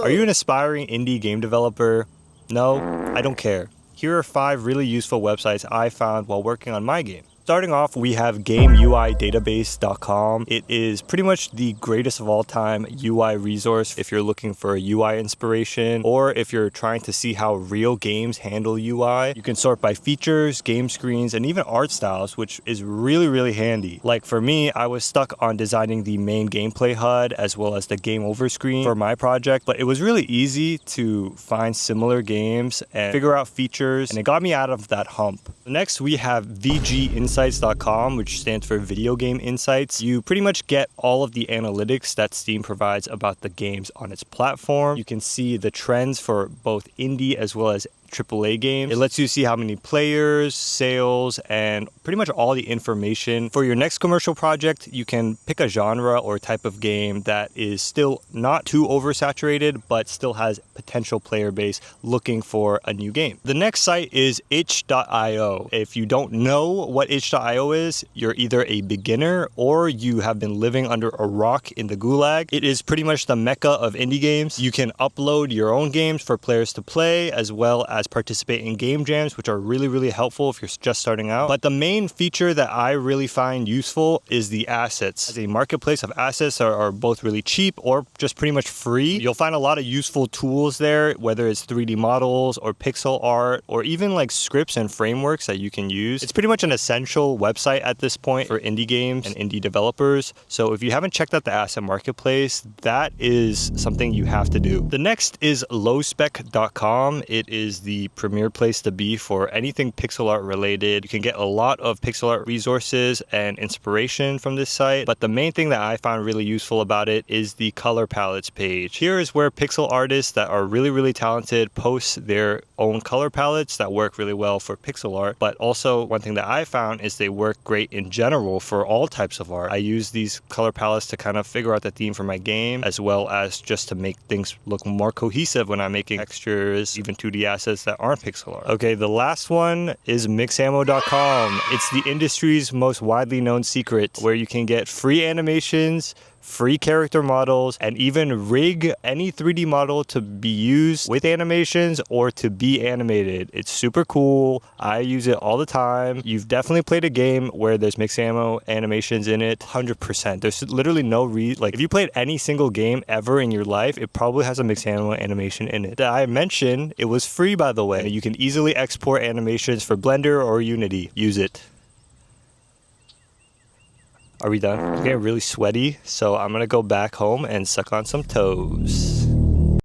Are you an aspiring indie game developer? No? I don't care. Here are 5 really useful websites I found while working on my game. Starting off, we have Gameuid Database.com. It is pretty much the greatest of all time UI resource if you're looking for a UI inspiration or if you're trying to see how real games handle UI. You can sort by features, game screens, and even art styles, which is really handy. Like for me, I was stuck on designing the main gameplay HUD as well as the game over screen for my project, but it was really easy to find similar games and figure out features, and it got me out of that hump. Next, we have Vginssights.com, which stands for Video Game Insights. You pretty much get all of the analytics that Steam provides about the games on its platform. You can see the trends for both indie as well as AAA games. It lets you see how many players, sales, and pretty much all the information. For your next commercial project, you can pick a genre or type of game that is still not too oversaturated, but still has potential player base looking for a new game. The next site is itch.io. If you don't know what itch.io is, you're either a beginner or you have been living under a rock in the gulag. It is pretty much the mecca of indie games. You can upload your own games for players to play, as well as participate in game jams, which are really helpful if you're just starting out. But the main feature that I really find useful is the assets. As a marketplace of assets are both really cheap or just pretty much free. You'll find a lot of useful tools there, whether it's 3D models or pixel art or even like scripts and frameworks that you can use. It's pretty much an essential website at this point for indie games and indie developers. So if you haven't checked out the asset marketplace, that is something you have to do. The next is lowspec.com. It is the premier place to be for anything pixel art related. You can get a lot of pixel art resources and inspiration from this site, but the main thing that I found really useful about it is the color palettes page. Here is where pixel artists that are really talented post their own color palettes that work really well for pixel art, but also one thing that I found is they work great in general for all types of art. I use these color palettes to kind of figure out the theme for my game, as well as just to make things look more cohesive when I'm making textures, even 2D assets that aren't pixel art. Okay, the last one is mixamo.com. It's the industry's most widely known secret, where you can get free animations, free character models, and even rig any 3D model to be used with animations or to be animated. It's super cool. I use it all the time. You've definitely played a game where there's mixamo animations in it. 100%. There's literally no reason. Like if you played any single game ever in your life, it probably has a mixamo animation in it. That I mentioned, it was free, by the way. You can easily export animations for Blender or Unity. Use it. Are we done? I'm getting really sweaty, so I'm gonna go back home and suck on some toes.